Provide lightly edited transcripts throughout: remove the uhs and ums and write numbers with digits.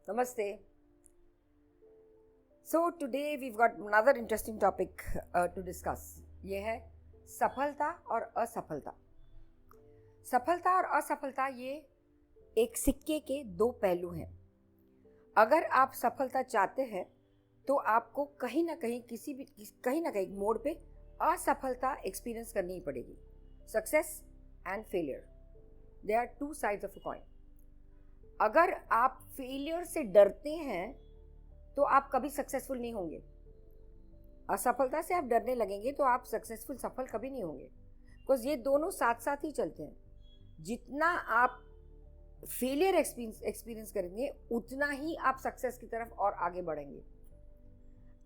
Namaste. So today we've got another interesting topic to discuss. ये है सफलता और असफलता. सफलता और असफलता ये एक सिक्के के दो पहलू हैं. अगर आप सफलता चाहते हैं तो आपको कहीं ना कहीं मोड़ पे असफलता एक्सपीरियंस करनी ही पड़ेगी. Success and failure, they are two sides of a coin. अगर आप फेलियर से डरते हैं तो आप कभी सक्सेसफुल नहीं होंगे. असफलता से आप डरने लगेंगे तो आप सफल कभी नहीं होंगे. बिकॉज ये दोनों साथ साथ ही चलते हैं. जितना आप फेलियर एक्सपीरियंस करेंगे उतना ही आप सक्सेस की तरफ और आगे बढ़ेंगे.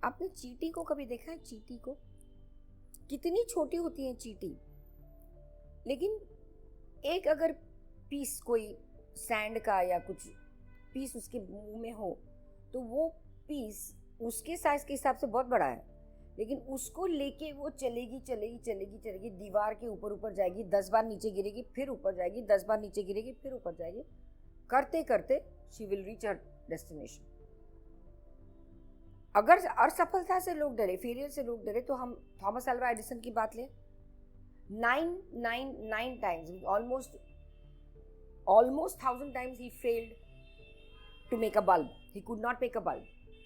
आपने चींटी को कभी देखा है? चींटी को कितनी छोटी होती है चींटी, लेकिन एक अगर पीस कोई सैंड का या कुछ पीस उसके मुंह में हो तो वो पीस उसके साइज के हिसाब से बहुत बड़ा है, लेकिन उसको लेके वो चलेगी, दीवार के ऊपर जाएगी, 10 बार नीचे गिरेगी, फिर ऊपर जाएगी, 10 बार नीचे गिरेगी, फिर ऊपर जाएगी. करते करते she will reach her destination. अगर असफलता से लोग डरे, फेलियर से लोग डरे, तो हम थॉमस अल्वा एडिसन की बात लें. 999 times, almost 1000 times he failed to make a bulb. He could not make a bulb.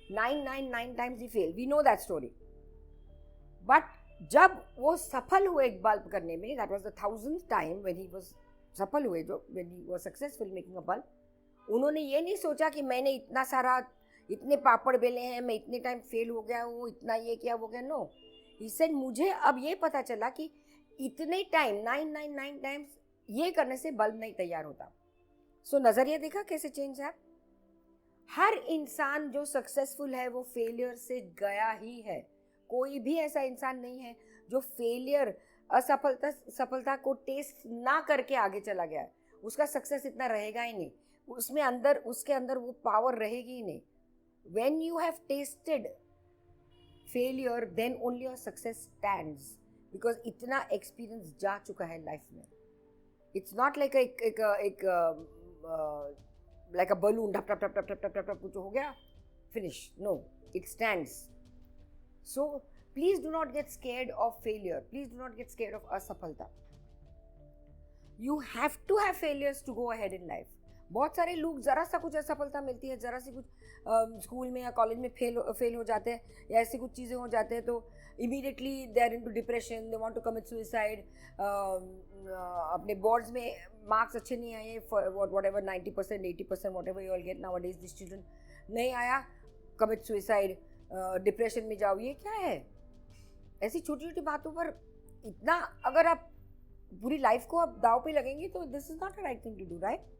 999 times he failed. We know that story. But जब वो सफल हुए एक बल्ब करने में, that was the 1000th time when he was सफल हुए, जो when he was successful making a bulb, उन्होंने ये नहीं सोचा कि मैंने इतने पापड़ बेले हैं, मैं इतने टाइम फेल हो गया हूँ, इतना ये क्या हो गया. नो, he said मुझे अब ये पता चला कि इतने टाइम 999 टाइम्स ये करने से बल्ब नहीं तैयार होता. सो नजरिया देखा कैसे चेंज है. हर इंसान जो सक्सेसफुल है वो फेलियर से गया ही है. कोई भी ऐसा इंसान नहीं है जो फेलियर सफलता को टेस्ट ना करके आगे चला गया है. उसका सक्सेस इतना रहेगा ही नहीं, उसके अंदर वो पावर रहेगी ही नहीं. When you have tested failure then only your success stands, because इतना एक्सपीरियंस जा चुका है लाइफ में. It's not like like a balloon, tap tap tap tap tap tap tap tap, कुछ हो गया, finish. No, it stands. So please do not get scared of failure. Please do not get scared of asafalta. You have to have failures to go ahead in life. बहुत सारे लोग जरा सा कुछ असफलता मिलती है, जरा सी कुछ स्कूल में या कॉलेज में फेल हो जाते हैं या ऐसी कुछ चीज़ें हो जाते हैं तो immediately they are into depression, they want to commit suicide. अपने बोर्ड्स में मार्क्स अच्छे नहीं आए, whatever 90%, 80%, whatever you all get nowadays, these children, नहीं आया, कमिट सुसाइड, डिप्रेशन में जाओ. ये क्या है? ऐसी छोटी छोटी बातों पर इतना अगर आप पूरी लाइफ को आप दाव पे लगेंगे तो this is not a right thing to do, right?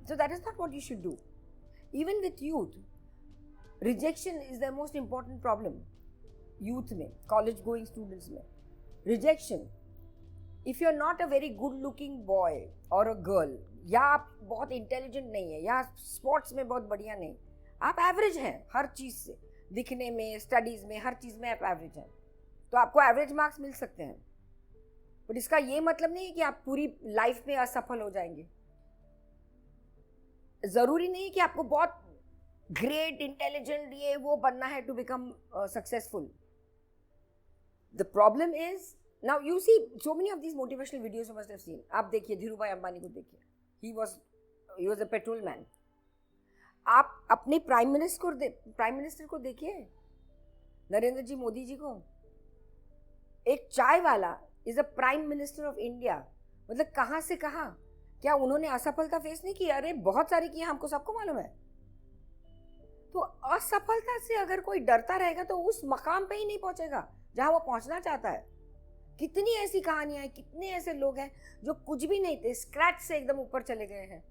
So that is not what you should do. Even with youth, rejection is the most important problem. Youth में, college going students में, rejection. If you are not a very good looking boy or a girl, या आप बहुत intelligent नहीं है, या sports में बहुत बढ़िया नहीं, आप average हैं हर चीज़ से, दिखने में, studies में, हर चीज़ में आप average हैं, तो आपको average marks मिल सकते हैं. पर इसका ये मतलब नहीं है कि आप पूरी लाइफ में असफल हो जाएंगे. जरूरी नहीं है कि आपको बहुत ग्रेट इंटेलिजेंट ये वो बनना है to become successful. The problem is, now you see so many of these motivational videos you must have seen. आप देखिए धीरूभाई अंबानी को देखिए, he was a petrol man. आप अपने प्राइम मिनिस्टर को देखिए, नरेंद्र जी मोदी जी को. एक चाय वाला is a prime minister of India. मतलब कहाँ से कहाँ. क्या उन्होंने असफलता फेस नहीं की? अरे बहुत सारी की, हमको सबको मालूम है. तो असफलता से अगर कोई डरता रहेगा तो उस मकाम पे ही नहीं पहुंचेगा जहां वो पहुंचना चाहता है. कितनी ऐसी कहानियां हैं, कितने ऐसे लोग हैं जो कुछ भी नहीं थे, स्क्रैच से एकदम ऊपर चले गए हैं.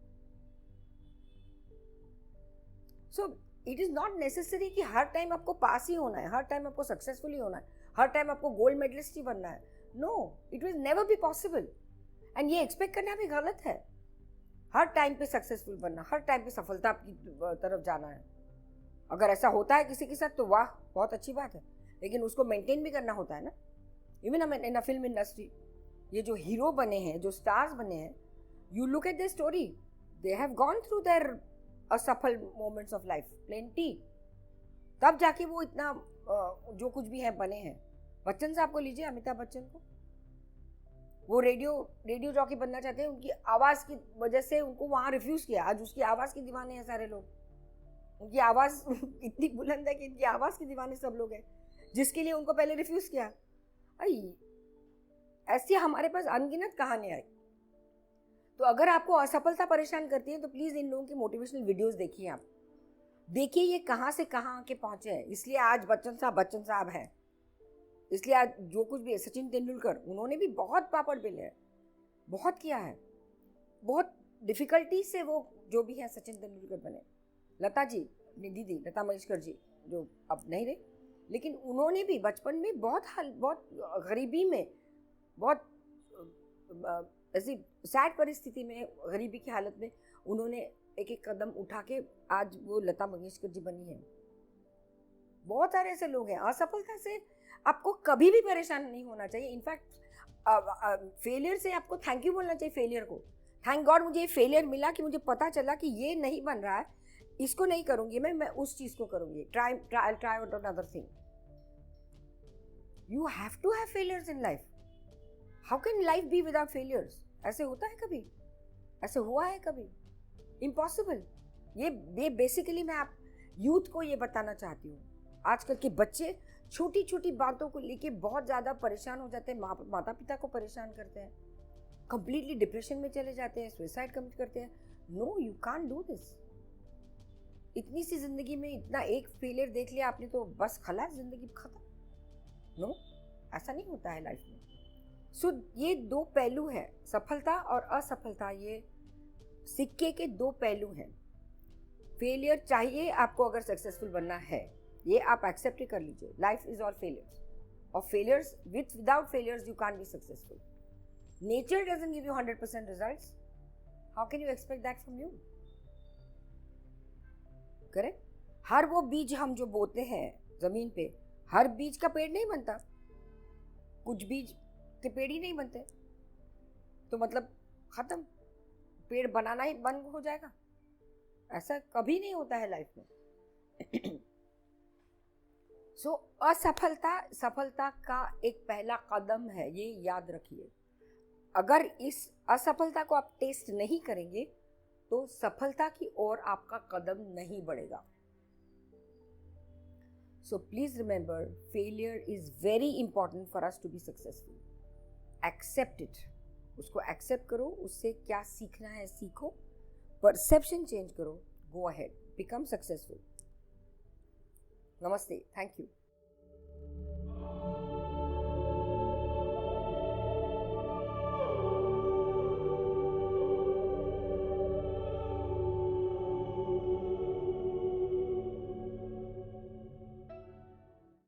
So it is not necessary कि हर टाइम आपको पास ही होना है, हर टाइम आपको सक्सेसफुल ही होना है, हर टाइम आपको गोल्ड मेडलिस्ट ही बनना है. No, it will never be possible. And ये एक्सपेक्ट करना भी गलत है. हर टाइम पे सक्सेसफुल बनना, हर टाइम पे सफलता की तरफ जाना है. अगर ऐसा होता है किसी के साथ तो वाह, बहुत अच्छी बात है, लेकिन उसको मेंटेन भी करना होता है ना. Even in a film industry, ये जो हीरो बने हैं, जो स्टार्स बने हैं, you look at their story, they have gone through their असफल मोमेंट्स ऑफ लाइफ, प्लेंटी, तब जाके वो इतना जो कुछ भी है बने हैं। बच्चन साहब को लीजिए, अमिताभ बच्चन को, वो रेडियो जॉकी बनना चाहते हैं, उनकी आवाज़ की वजह से उनको वहाँ रिफ्यूज़ किया। आज उसकी आवाज़ के दीवाने हैं सारे लोग, उनकी आवाज़ इतनी बुलंद है कि इनकी आवाज़ के दीवाने सब लोग हैं, जिसके लिए उनको पहले रिफ्यूज़ किया। ऐसी हमारे पास अनगिनत कहानियाँ आई। तो अगर आपको असफलता परेशान करती है तो प्लीज़ इन लोगों की मोटिवेशनल वीडियोस देखिए। आप देखिए ये कहाँ से कहाँ आके पहुँचे हैं, इसलिए आज बच्चन साहब हैं। इसलिए आज जो कुछ भी है, सचिन तेंदुलकर, उन्होंने भी बहुत पापड़ बेले हैं, बहुत किया है, बहुत डिफ़िकल्टी से वो जो भी है सचिन तेंदुलकर बने। लता जी, अपनी दीदी लता मंगेशकर जी, जो अब नहीं रहे, लेकिन उन्होंने भी बचपन में बहुत गरीबी में, बहुत ऐसी सैड परिस्थिति में, गरीबी की हालत में उन्होंने एक एक कदम उठा के आज वो लता मंगेशकर जी बनी है। बहुत सारे ऐसे लोग हैं। असफलता से आपको कभी भी परेशान नहीं होना चाहिए। इनफैक्ट फेलियर से आपको थैंक यू बोलना चाहिए। फेलियर को थैंक गॉड मुझे ये फेलियर मिला कि मुझे पता चला कि ये नहीं बन रहा है, इसको नहीं करूँगी मैं उस चीज़ को करूँगी। Try out another thing. You have to have failures in life. How can life be without failures? ऐसे होता है कभी? ऐसे हुआ है कभी? इम्पॉसिबल। ये बेसिकली मैं आप यूथ को ये बताना चाहती हूँ। आजकल के बच्चे छोटी छोटी बातों को लेके बहुत ज़्यादा परेशान हो जाते हैं, माता पिता को परेशान करते हैं, कंप्लीटली डिप्रेशन में चले जाते हैं, सुसाइड कमिट करते हैं। No, you can't do this. इतनी सी जिंदगी में इतना एक फेलियर देख लिया आपने तो बस खलास, जिंदगी खत्म। नो, ऐसा नहीं होता है लाइफ में। सो ये दो पहलू हैं, सफलता और असफलता, ये सिक्के के दो पहलू हैं। फेलियर चाहिए आपको अगर सक्सेसफुल बनना है, ये आप एक्सेप्ट कर लीजिए। लाइफ इज ऑल फेलियर्स, और failures without failures you can't be successful. Nature doesn't give you 100% results. How can you expect that from you? Correct? हर वो बीज हम जो बोते हैं जमीन पे, हर बीज का पेड़ नहीं बनता। कुछ बीज के पेड़ ही नहीं बनते, तो मतलब खत्म, पेड़ बनाना ही बंद हो जाएगा। ऐसा कभी नहीं होता है लाइफ में। सो असफलता सफलता का एक पहला कदम है, ये याद रखिए। अगर इस असफलता को आप टेस्ट नहीं करेंगे तो सफलता की ओर आपका कदम नहीं बढ़ेगा। So please remember, failure is very important for us to be successful. Accept it, उसको एक्सेप्ट करो, उससे क्या सीखना है सीखो, परसेप्शन चेंज करो, गो अहेड, बिकम सक्सेसफुल। नमस्ते, थैंक यू।